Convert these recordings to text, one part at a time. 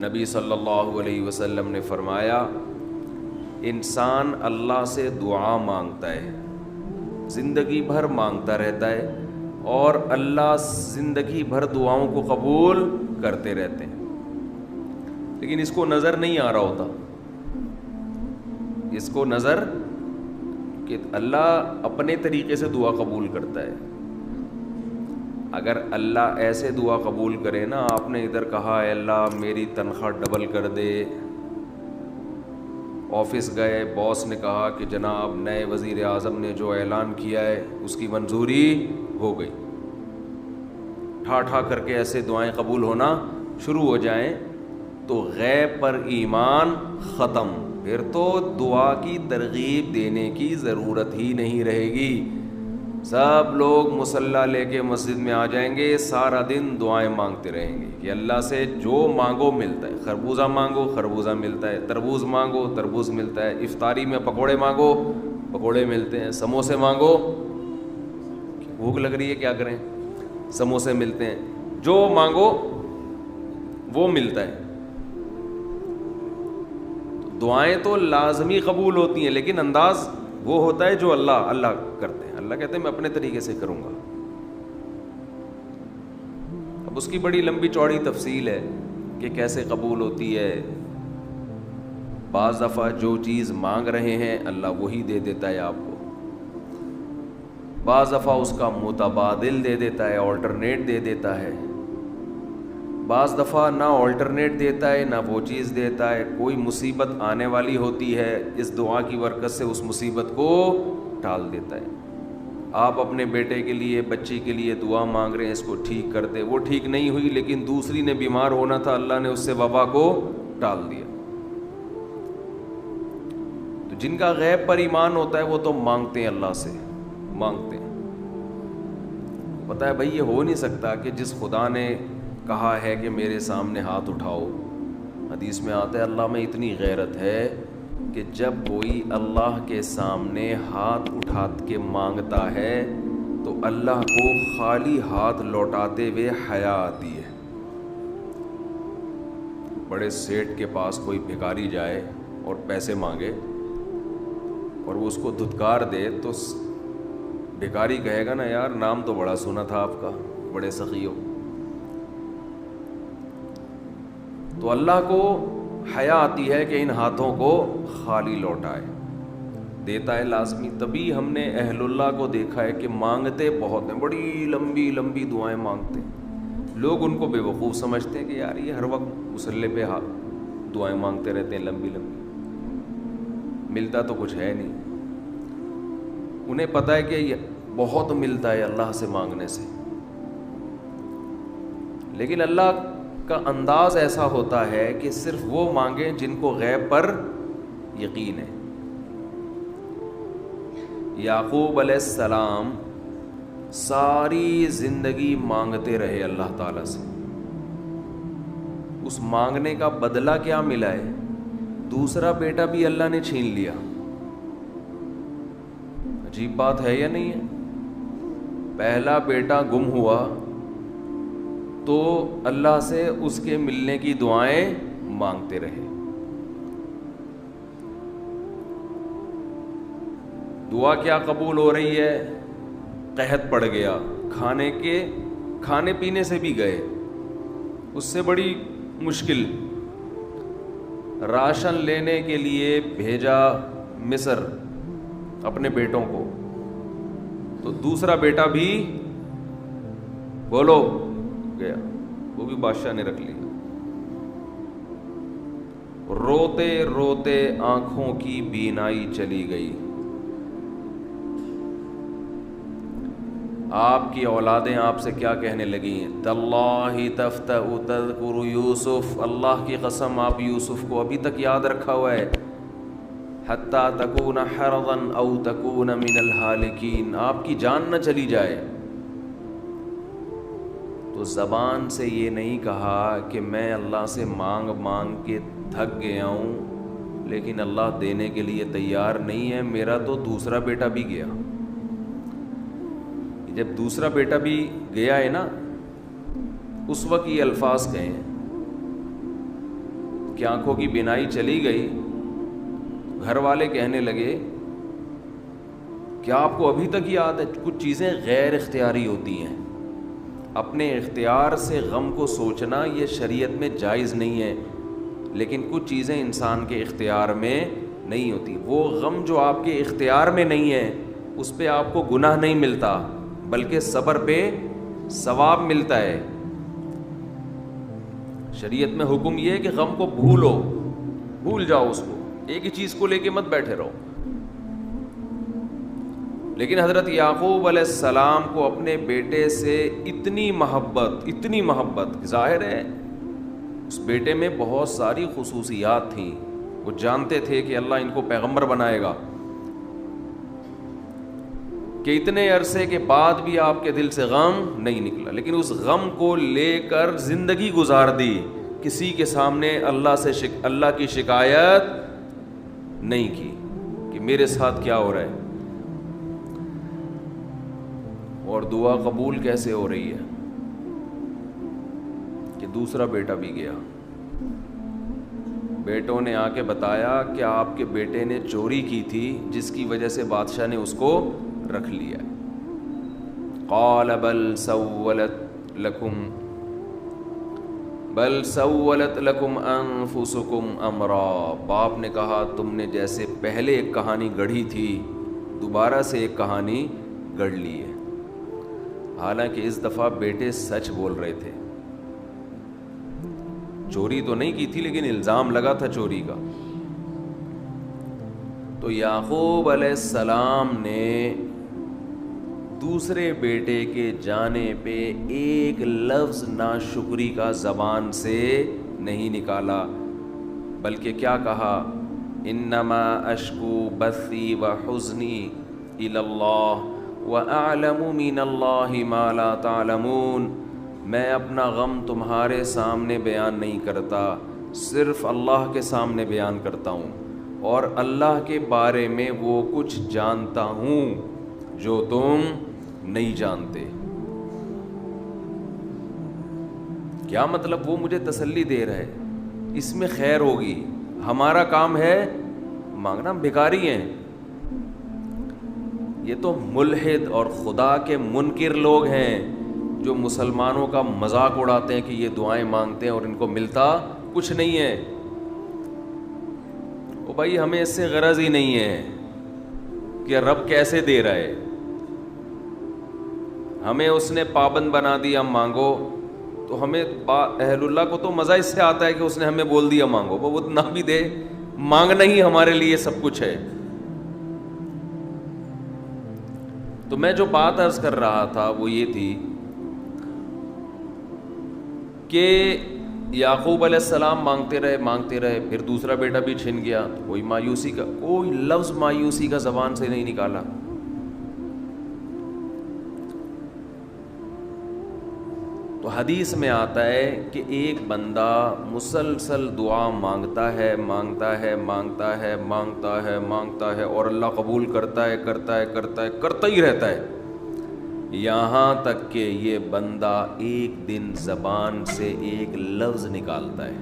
نبی صلی اللہ علیہ وسلم نے فرمایا انسان اللہ سے دعا مانگتا ہے، زندگی بھر مانگتا رہتا ہے اور اللہ زندگی بھر دعاؤں کو قبول کرتے رہتے ہیں، لیکن اس کو نظر نہیں آ رہا ہوتا، اس کو نظر کہ اللہ اپنے طریقے سے دعا قبول کرتا ہے۔ اگر اللہ ایسے دعا قبول کرے نا، آپ نے ادھر کہا اے اللہ میری تنخواہ ڈبل کر دے، آفس گئے باس نے کہا کہ جناب نئے وزیر اعظم نے جو اعلان کیا ہے اس کی منظوری ہو گئی، ٹھا ٹھا کر کے ایسے دعائیں قبول ہونا شروع ہو جائیں تو غیب پر ایمان ختم، پھر تو دعا کی ترغیب دینے کی ضرورت ہی نہیں رہے گی۔ سب لوگ مصلی لے کے مسجد میں آ جائیں گے، سارا دن دعائیں مانگتے رہیں گے کہ اللہ سے جو مانگو ملتا ہے، خربوزہ مانگو خربوزہ ملتا ہے، تربوز مانگو تربوز ملتا ہے، افطاری میں پکوڑے مانگو پکوڑے ملتے ہیں، سموسے مانگو بھوک لگ رہی ہے کیا کریں، سموسے ملتے ہیں، جو مانگو وہ ملتا ہے۔ دعائیں تو لازمی قبول ہوتی ہیں، لیکن انداز وہ ہوتا ہے جو اللہ کرتے ہیں۔ اللہ کہتے ہیں میں اپنے طریقے سے کروں گا۔ اب اس کی بڑی لمبی چوڑی تفصیل ہے کہ کیسے قبول ہوتی ہے۔ بعض دفعہ جو چیز مانگ رہے ہیں اللہ وہی دے دیتا ہے آپ کو، بعض دفعہ اس کا متبادل دے دیتا ہے، آلٹرنیٹ دے دیتا ہے، بعض دفعہ نہ آلٹرنیٹ دیتا ہے نہ وہ چیز دیتا ہے۔ کوئی مصیبت آنے والی ہوتی ہے، اس دعا کی برکت سے اس مصیبت کو ٹال دیتا ہے۔ آپ اپنے بیٹے کے لیے بچی کے لیے دعا مانگ رہے ہیں اس کو ٹھیک کر دے، وہ ٹھیک نہیں ہوئی لیکن دوسری نے بیمار ہونا تھا، اللہ نے اس سے وبا کو ٹال دیا۔ تو جن کا غیب پر ایمان ہوتا ہے وہ تو مانگتے ہیں، اللہ سے مانگتے ہیں۔ پتہ ہے بھائی یہ ہو نہیں سکتا کہ جس خدا نے کہا ہے کہ میرے سامنے ہاتھ اٹھاؤ، حدیث میں آتا ہے اللہ میں اتنی غیرت ہے کہ جب کوئی اللہ کے سامنے ہاتھ اٹھا کے مانگتا ہے تو اللہ کو خالی ہاتھ لوٹاتے ہوئے حیا آتی ہے۔ بڑے سیٹ کے پاس کوئی بھکاری جائے اور پیسے مانگے اور وہ اس کو دھتکار دے تو بھکاری کہے گا نا یار نام تو بڑا سنا تھا آپ کا، بڑے سخی ہو۔ تو اللہ کو حیا آتی ہے کہ ان ہاتھوں کو خالی لوٹائے، دیتا ہے لازمی۔ تبھی ہم نے اہل اللہ کو دیکھا ہے کہ مانگتے بہت ہیں، بڑی لمبی لمبی دعائیں مانگتے ہیں۔ لوگ ان کو بے وقوف سمجھتے ہیں کہ یار یہ ہر وقت مصلی پہ دعائیں مانگتے رہتے ہیں لمبی لمبی، ملتا تو کچھ ہے نہیں۔ انہیں پتہ ہے کہ یہ بہت ملتا ہے اللہ سے مانگنے سے، لیکن اللہ کا انداز ایسا ہوتا ہے کہ صرف وہ مانگیں جن کو غیب پر یقین ہے۔ یعقوب علیہ السلام ساری زندگی مانگتے رہے اللہ تعالیٰ سے، اس مانگنے کا بدلہ کیا ملا ہے؟ دوسرا بیٹا بھی اللہ نے چھین لیا۔ عجیب بات ہے یا نہیں ہے؟ پہلا بیٹا گم ہوا تو اللہ سے اس کے ملنے کی دعائیں مانگتے رہے۔ دعا کیا قبول ہو رہی ہے؟ قحط پڑ گیا، کھانے پینے سے بھی گئے، اس سے بڑی مشکل۔ راشن لینے کے لیے بھیجا مصر اپنے بیٹوں کو، تو دوسرا بیٹا بھی بولو گیا، وہ بھی بادشاہ نے رکھ لیا۔ روتے روتے آنکھوں کی بینائی چلی گئی۔ آپ کی اولادیں آپ سے کیا کہنے لگی ہیں؟ تاللہ تفتأ تذکر یوسف، اللہ کی قسم آپ یوسف کو ابھی تک یاد رکھا ہوا ہے۔ حتی تکون حرضا او تکون من الہالکین، آپ کی جان نہ چلی جائے۔ تو زبان سے یہ نہیں کہا کہ میں اللہ سے مانگ مانگ کے تھک گیا ہوں لیکن اللہ دینے کے لیے تیار نہیں ہے، میرا تو دوسرا بیٹا بھی گیا۔ جب دوسرا بیٹا بھی گیا ہے نا، اس وقت یہ الفاظ کہیں کہ آنکھوں کی بینائی چلی گئی، گھر والے کہنے لگے کیا آپ کو ابھی تک یاد ہے؟ کچھ چیزیں غیر اختیاری ہوتی ہیں، اپنے اختیار سے غم کو سوچنا یہ شریعت میں جائز نہیں ہے، لیکن کچھ چیزیں انسان کے اختیار میں نہیں ہوتی۔ وہ غم جو آپ کے اختیار میں نہیں ہے اس پہ آپ کو گناہ نہیں ملتا، بلکہ صبر پہ ثواب ملتا ہے۔ شریعت میں حکم یہ ہے کہ غم کو بھول جاؤ، اس کو ایک ہی چیز کو لے کے مت بیٹھے رہو۔ لیکن حضرت یعقوب علیہ السلام کو اپنے بیٹے سے اتنی محبت، ظاہر ہے اس بیٹے میں بہت ساری خصوصیات تھیں، وہ جانتے تھے کہ اللہ ان کو پیغمبر بنائے گا، کہ اتنے عرصے کے بعد بھی آپ کے دل سے غم نہیں نکلا، لیکن اس غم کو لے کر زندگی گزار دی، کسی کے سامنے اللہ کی شکایت نہیں کی کہ میرے ساتھ کیا ہو رہا ہے۔ اور دعا قبول کیسے ہو رہی ہے کہ دوسرا بیٹا بھی گیا، بیٹوں نے آ کے بتایا کہ آپ کے بیٹے نے چوری کی تھی جس کی وجہ سے بادشاہ نے اس کو رکھ لیا۔ قال بل سولت لکم انفسکم امرا، باپ نے کہا تم نے جیسے پہلے ایک کہانی گڑھی تھی دوبارہ سے ایک کہانی گڑھ لی ہے۔ حالانکہ اس دفعہ بیٹے سچ بول رہے تھے، چوری تو نہیں کی تھی لیکن الزام لگا تھا چوری کا۔ تو یعقوب علیہ السلام نے دوسرے بیٹے کے جانے پہ ایک لفظ ناشکری کا زبان سے نہیں نکالا، بلکہ کیا کہا؟ انما اشکو بثی وحزنی الی اللہ وَأَعْلَمُ مِنَ اللَّهِ مَا لَا تَعْلَمُونَ، میں اپنا غم تمہارے سامنے بیان نہیں کرتا، صرف اللہ کے سامنے بیان کرتا ہوں، اور اللہ کے بارے میں وہ کچھ جانتا ہوں جو تم نہیں جانتے۔ کیا مطلب؟ وہ مجھے تسلی دے رہا ہے، اس میں خیر ہوگی، ہمارا کام ہے مانگنا، ہم بھکاری ہیں۔ یہ تو ملحد اور خدا کے منکر لوگ ہیں جو مسلمانوں کا مذاق اڑاتے ہیں کہ یہ دعائیں مانگتے ہیں اور ان کو ملتا کچھ نہیں ہے۔ او بھائی ہمیں اس سے غرض ہی نہیں ہے کہ رب کیسے دے رہا ہے، ہمیں اس نے پابند بنا دیا مانگو، تو ہمیں اہل اللہ کو تو مزہ اس سے آتا ہے کہ اس نے ہمیں بول دیا مانگو، وہ نہ بھی دے، مانگنا ہی ہمارے لیے سب کچھ ہے۔ تو میں جو بات عرض کر رہا تھا وہ یہ تھی کہ یعقوب علیہ السلام مانگتے رہے، پھر دوسرا بیٹا بھی چھن گیا، کوئی لفظ مایوسی کا زبان سے نہیں نکالا۔ تو حدیث میں آتا ہے کہ ایک بندہ مسلسل دعا مانگتا ہے اور اللہ قبول کرتا ہی رہتا ہے، یہاں تک کہ یہ بندہ ایک دن زبان سے ایک لفظ نکالتا ہے،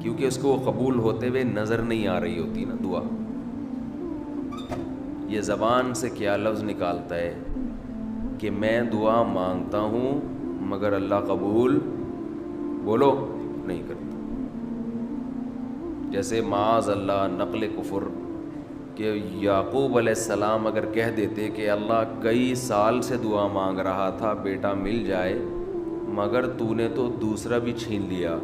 کیونکہ اس کو قبول ہوتے ہوئے نظر نہیں آ رہی ہوتی نا دعا، یہ زبان سے کیا لفظ نکالتا ہے کہ میں دعا مانگتا ہوں مگر اللہ قبول بولو نہیں کرتا۔ جیسے معاذ اللہ نقل کفر کہ یعقوب علیہ السلام اگر کہہ دیتے کہ اللہ کئی سال سے دعا مانگ رہا تھا بیٹا مل جائے، مگر تو نے تو دوسرا بھی چھین لیا،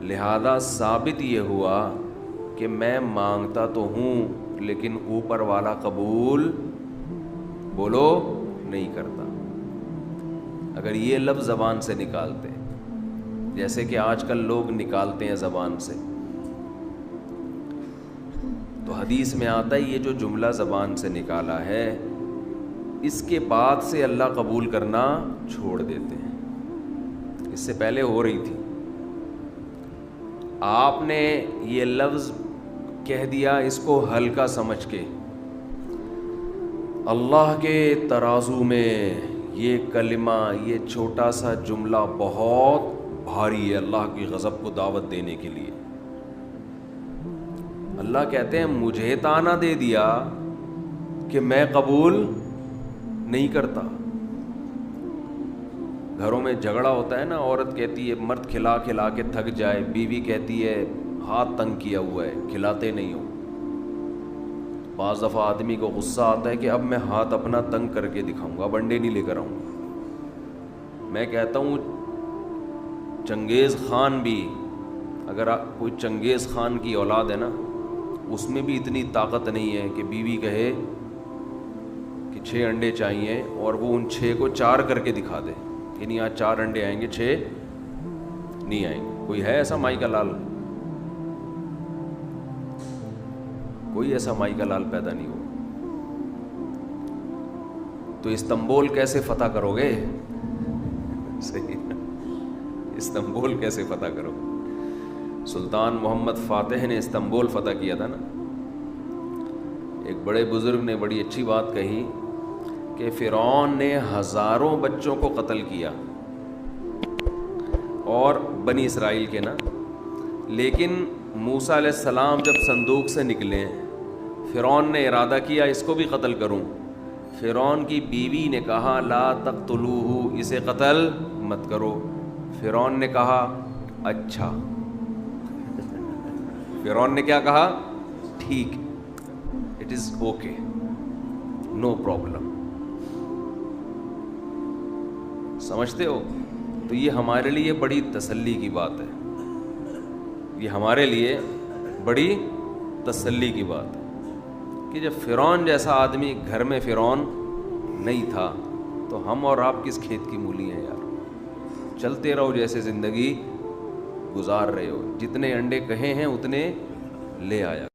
لہذا ثابت یہ ہوا کہ میں مانگتا تو ہوں لیکن اوپر والا قبول بولو نہیں کرتا۔ اگر یہ لفظ زبان سے نکالتے جیسے کہ آج کل لوگ نکالتے ہیں زبان سے، تو حدیث میں آتا ہے یہ جو جملہ زبان سے نکالا ہے اس کے بعد سے اللہ قبول کرنا چھوڑ دیتے ہیں، اس سے پہلے ہو رہی تھی، آپ نے یہ لفظ کہہ دیا اس کو ہلکا سمجھ کے، اللہ کے ترازو میں یہ کلمہ، یہ چھوٹا سا جملہ بہت بھاری ہے اللہ کی غضب کو دعوت دینے کے لیے. اللہ کہتے ہیں مجھے تانا دے دیا کہ میں قبول نہیں کرتا. گھروں میں جھگڑا ہوتا ہے نا, عورت کہتی ہے مرد کھلا کھلا کے تھک جائے, بیوی کہتی ہے ہاتھ تنگ کیا ہوا ہے کھلاتے نہیں ہو. بعض دفعہ آدمی کو غصہ آتا ہے کہ اب میں ہاتھ اپنا تنگ کر کے دکھاؤں گا, اب انڈے نہیں لے کر آؤں گا. میں کہتا ہوں چنگیز خان بھی, اگر کوئی چنگیز خان کی اولاد ہے نا, اس میں بھی اتنی طاقت نہیں ہے کہ بیوی کہے کہ 6 انڈے چاہیے اور وہ ان 6 کو 4 کر کے دکھا دے کہ نہیں آج 4 انڈے آئیں گے 6 نہیں آئیں گے. کوئی ہے ایسا مائی کا لال؟ کوئی ایسا مائی کا لال پیدا نہیں ہو. تو استنبول کیسے فتح کرو گے؟ صحیح, استنبول کیسے فتح کرو؟ سلطان محمد فاتح نے استنبول فتح کیا تھا نا. ایک بڑے بزرگ نے بڑی اچھی بات کہی کہ فرعون نے ہزاروں بچوں کو قتل کیا اور بنی اسرائیل کے نا, لیکن موسیٰ علیہ السلام جب صندوق سے نکلے فرعون نے ارادہ کیا اس کو بھی قتل کروں. فرعون کی بیوی نے کہا لا تقتلوہ, اسے قتل مت کرو. فرعون نے کہا اچھا. فرعون نے کیا کہا؟ ٹھیک, it is okay, no problem. سمجھتے ہو؟ تو یہ ہمارے لیے بڑی تسلی کی بات ہے, یہ ہمارے لیے بڑی تسلی کی بات ہے کہ جب فرعون جیسا آدمی گھر میں فرعون نہیں تھا تو ہم اور آپ کس کھیت کی مولی ہیں یار. چلتے رہو جیسے زندگی گزار رہے ہو, جتنے انڈے کہے ہیں اتنے لے آیا.